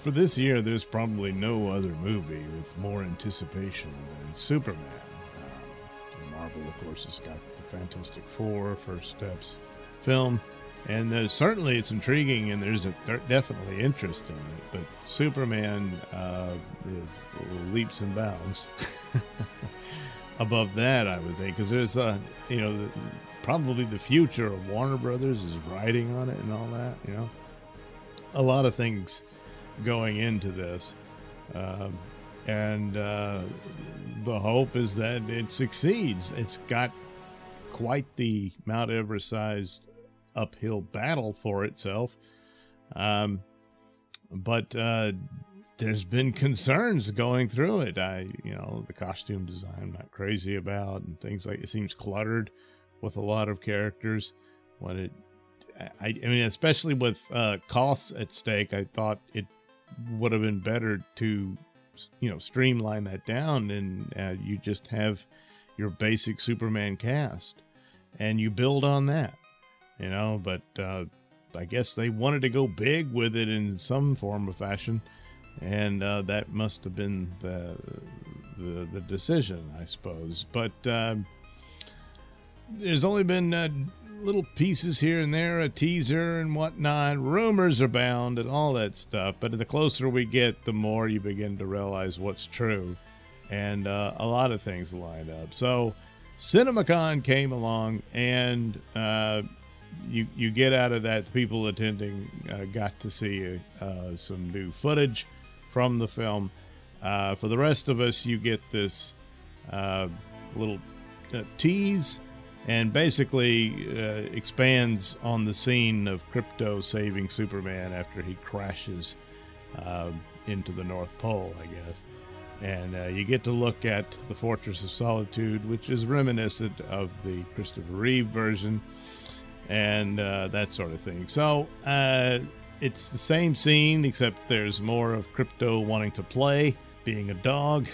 For this year, there's probably no other movie with more anticipation than Superman. Marvel, of course, has got the Fantastic Four, First Steps film, and certainly it's intriguing, and there's definitely interest in it. But Superman leaps and bounds above that, I would think, because there's probably the future of Warner Brothers is riding on it and all that. A lot of things going into this, and the hope is that it succeeds. It's got quite the Mount Everest-sized uphill battle for itself, but there's been concerns going through it. The costume design I'm not crazy about, and things like it seems cluttered with a lot of characters. I mean, especially with costs at stake, I thought it would have been better to, streamline that down, and you just have your basic Superman cast, and you build on that, But I guess they wanted to go big with it in some form or fashion, and that must have been the decision, I suppose. But there's only been little pieces here and there, a teaser and whatnot. Rumors abound and all that stuff. But the closer we get, the more you begin to realize what's true. And a lot of things line up. So CinemaCon came along, and you get out of that, the people attending got to see some new footage from the film. For the rest of us, you get this little tease, and basically expands on the scene of Krypto saving Superman after he crashes into the North Pole, I guess. And you get to look at the Fortress of Solitude, which is reminiscent of the Christopher Reeve version, and that sort of thing. So it's the same scene, except there's more of Krypto wanting to play, being a dog.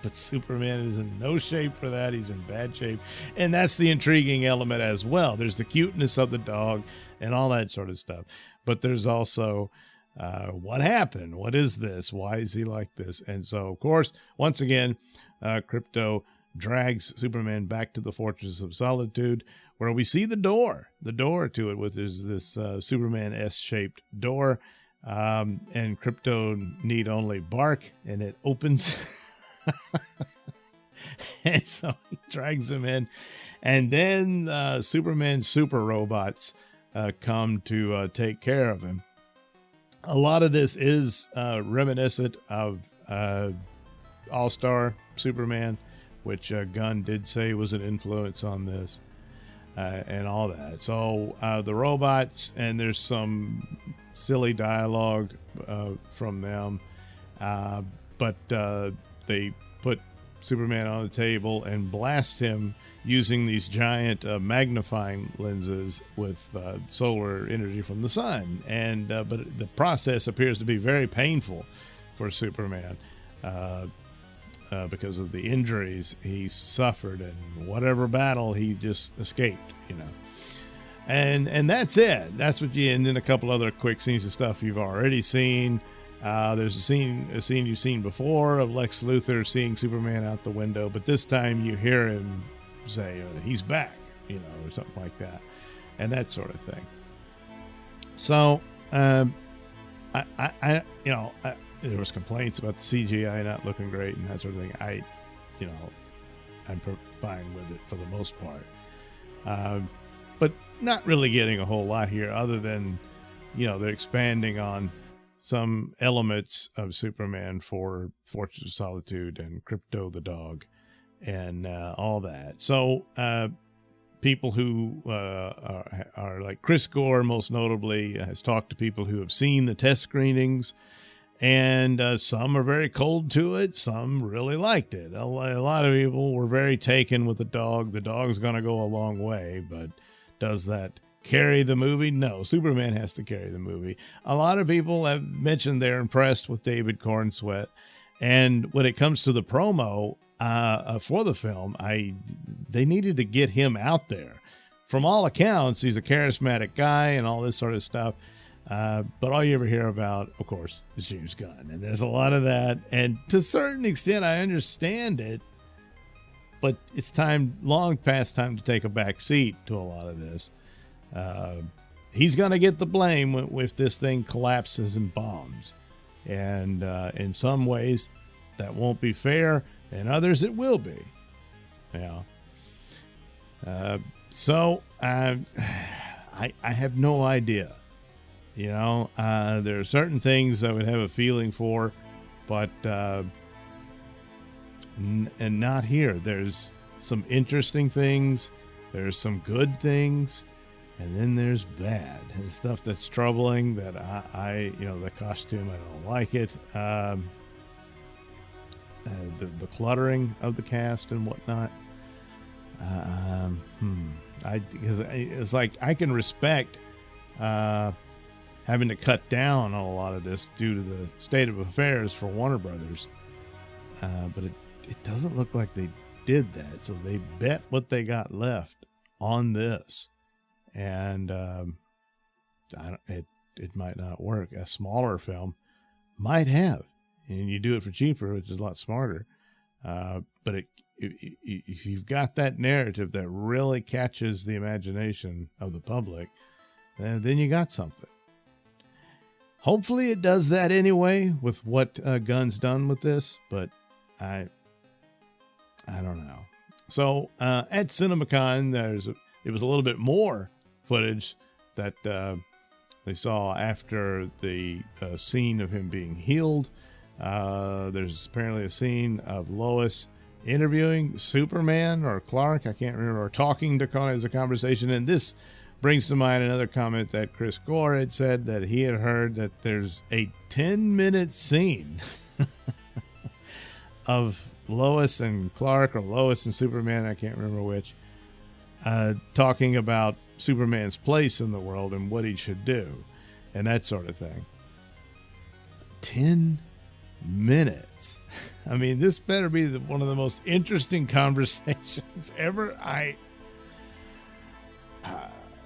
But Superman is in no shape for that. He's in bad shape. And that's the intriguing element as well. There's the cuteness of the dog and all that sort of stuff. But there's also what happened? What is this? Why is he like this? And so, of course, once again, Krypto drags Superman back to the Fortress of Solitude, where we see the door to it, which is this Superman S-shaped door. And Krypto need only bark, and it opens. And so he drags him in, and then Superman's super robots come to take care of him. A lot of this is reminiscent of All-Star Superman, which Gunn did say was an influence on this, and all that. So the robots, and there's some silly dialogue from them, but they put Superman on the table and blast him using these giant magnifying lenses with solar energy from the sun. And but the process appears to be very painful for Superman because of the injuries he suffered and whatever battle he just escaped, And that's it. That's what and then a couple other quick scenes of stuff you've already seen. There's a scene you've seen before of Lex Luthor seeing Superman out the window, but this time you hear him say, he's back, or something like that, and that sort of thing. So, there was complaints about the CGI not looking great and that sort of thing. I'm fine with it for the most part. But not really getting a whole lot here other than, they're expanding on some elements of Superman for Fortress of Solitude and Krypto the dog and all that. So people who are like Chris Gore, most notably, has talked to people who have seen the test screenings, and some are very cold to it. Some really liked it. A lot of people were very taken with the dog. The dog's going to go a long way, but does that carry the movie? No, Superman has to carry the movie. A lot of people have mentioned they're impressed with David Cornsweet, and when it comes to the promo for the film, they needed to get him out there. From all accounts, he's a charismatic guy and all this sort of stuff. But all you ever hear about, of course, is James Gunn. And there's a lot of that. And to a certain extent, I understand it. But it's long past time to take a back seat to a lot of this. He's going to get the blame if this thing collapses and bombs. And in some ways, that won't be fair. In others, it will be. Yeah. So I have no idea. You know, there are certain things I would have a feeling for, but and not here. There's some interesting things. There's some good things. And then there's bad and stuff that's troubling that I the costume, I don't like it. The cluttering of the cast and whatnot. Because it's like I can respect having to cut down on a lot of this due to the state of affairs for Warner Brothers. But it doesn't look like they did that. So they bet what they got left on this. And it might not work. A smaller film might have, and you do it for cheaper, which is a lot smarter. But if you've got that narrative that really catches the imagination of the public, then you got something. Hopefully it does that anyway with what Gunn's done with this, but I don't know. So at CinemaCon, it was a little bit more footage that they saw after the scene of him being healed. There's apparently a scene of Lois interviewing Superman or Clark, I can't remember, or talking to Conan as a conversation. And this brings to mind another comment that Chris Gore had said, that he had heard that there's a 10-minute scene of Lois and Clark, or Lois and Superman, I can't remember which, talking about Superman's place in the world and what he should do and that sort of thing. 10 minutes. I mean, this better be one of the most interesting conversations ever.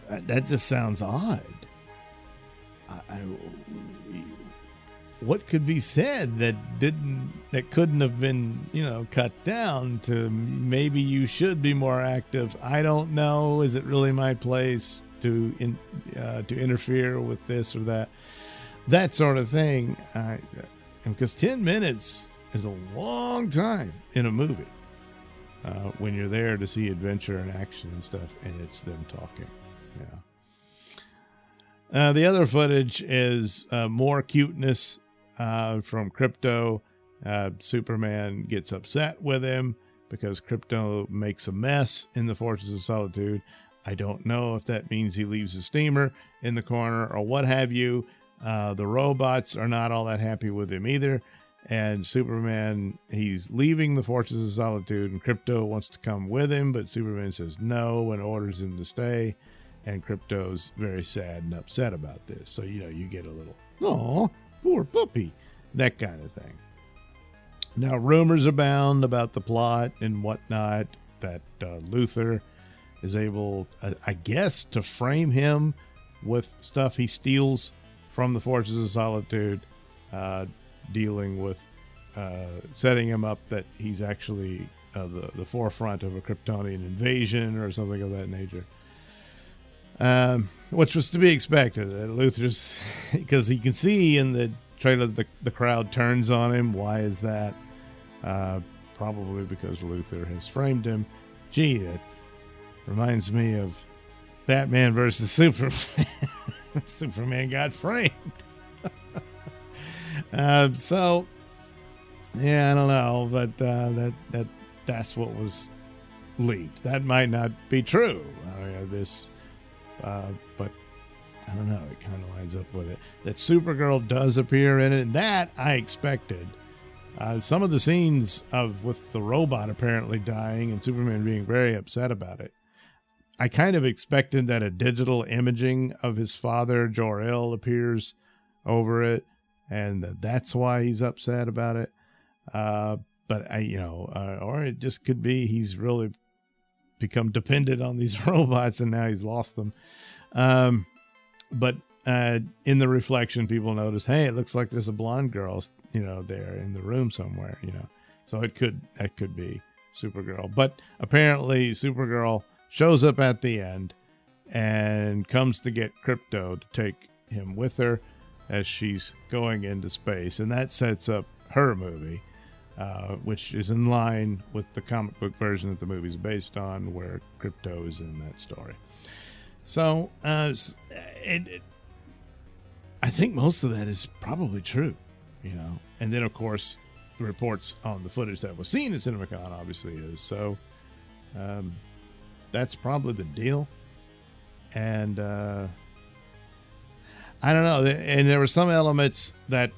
That just sounds odd. What could be said that couldn't have been, cut down to maybe you should be more active? I don't know. Is it really my place to interfere with this or that sort of thing? Because 10 minutes is a long time in a movie when you're there to see adventure and action and stuff, and it's them talking. Yeah. The other footage is more cuteness from Krypto. Superman gets upset with him because Krypto makes a mess in the Fortress of Solitude. I don't know if that means he leaves a steamer in the corner or what have you. The robots are not all that happy with him either. And Superman, he's leaving the Fortress of Solitude, and Krypto wants to come with him, but Superman says no and orders him to stay. And Krypto's very sad and upset about this. So, you get a little, "Aw, poor puppy," that kind of thing. Now, rumors abound about the plot and whatnot, that Luthor is able, I guess, to frame him with stuff he steals from the Fortress of Solitude, dealing with setting him up that he's actually the forefront of a Kryptonian invasion or something of that nature. Which was to be expected. Luthor's, because you can see in the trailer the crowd turns on him. Why is that? Probably because Luthor has framed him. Gee, that reminds me of Batman versus Superman. Superman got framed. So, yeah, I don't know, but that's what was leaked. That might not be true. But I don't know. It kind of lines up with it. That Supergirl does appear in it, and that I expected. Some of the scenes with the robot apparently dying and Superman being very upset about it, I kind of expected that a digital imaging of his father, Jor-El, appears over it, and that's why he's upset about it. But or it just could be he's really become dependent on these robots and now he's lost them. But in the reflection, people notice, hey, it looks like there's a blonde girl, there in the room somewhere, So that could be Supergirl. But apparently Supergirl shows up at the end and comes to get Krypto to take him with her as she's going into space. And that sets up her movie, which is in line with the comic book version that the movie's based on, where Krypto is in that story. So I think most of that is probably true, And then, of course, the reports on the footage that was seen at CinemaCon obviously is. So that's probably the deal. And I don't know. And there were some elements that,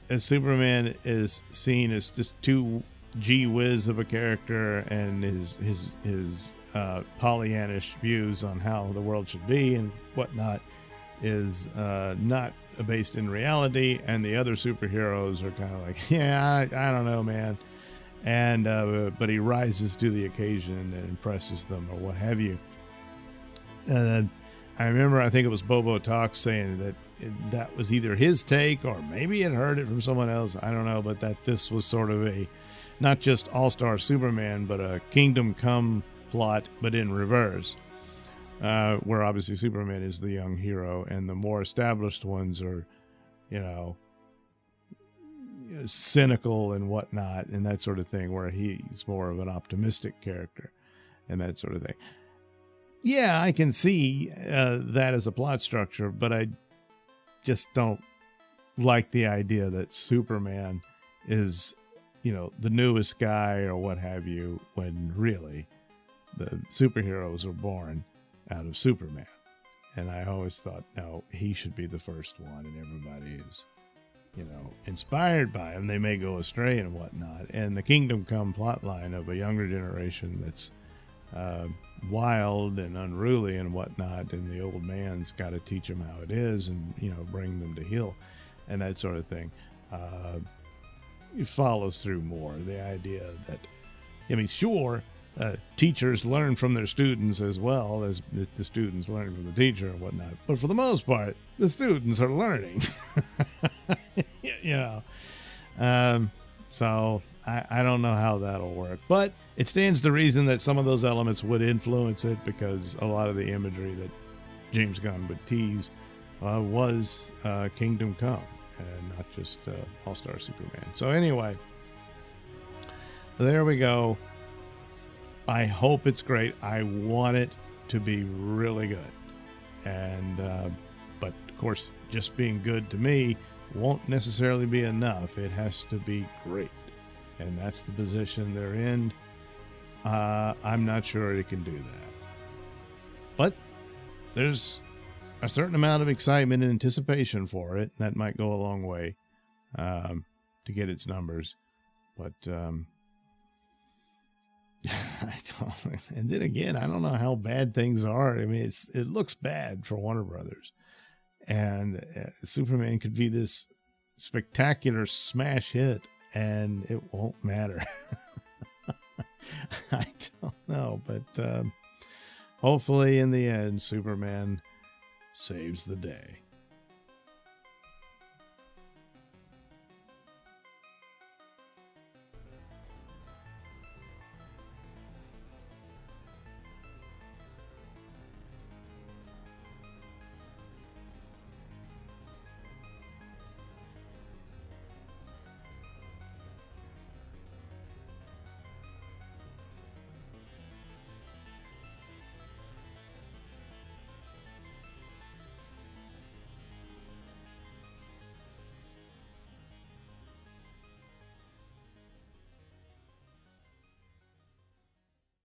as Superman is seen as just too gee whiz of a character, and his Pollyannish views on how the world should be and whatnot is not based in reality, and the other superheroes are kind of like, yeah, I don't know, man. And but he rises to the occasion and impresses them, or what have you. I remember, I think it was Bobo Talks saying that was either his take, or maybe it heard it from someone else, I don't know, but that this was sort of a not just All-Star Superman, but a Kingdom Come plot, but in reverse, where obviously Superman is the young hero and the more established ones are, cynical and whatnot and that sort of thing, where he's more of an optimistic character and that sort of thing. Yeah, I can see that as a plot structure, but I just don't like the idea that Superman is, the newest guy or what have you, when really the superheroes were born out of Superman. And I always thought, no, he should be the first one, and everybody is, inspired by him. They may go astray and whatnot. And the Kingdom Come plotline of a younger generation that's wild and unruly and whatnot, and the old man's got to teach them how it is and, bring them to heel and that sort of thing. It follows through more. The idea that, sure, teachers learn from their students as well as the students learn from the teacher and whatnot. But for the most part, the students are learning. So I don't know how that'll work. But it stands to reason that some of those elements would influence it, because a lot of the imagery that James Gunn would tease was Kingdom Come, and not just All-Star Superman. So anyway, there we go. I hope it's great. I want it to be really good. And but of course, just being good to me won't necessarily be enough. It has to be great. And that's the position they're in. I'm not sure it can do that. But there's a certain amount of excitement and anticipation for it. And that might go a long way to get its numbers. But I don't. And then again, I don't know how bad things are. I mean, it looks bad for Warner Brothers. And Superman could be this spectacular smash hit, and it won't matter. I don't know, but hopefully in the end, Superman saves the day.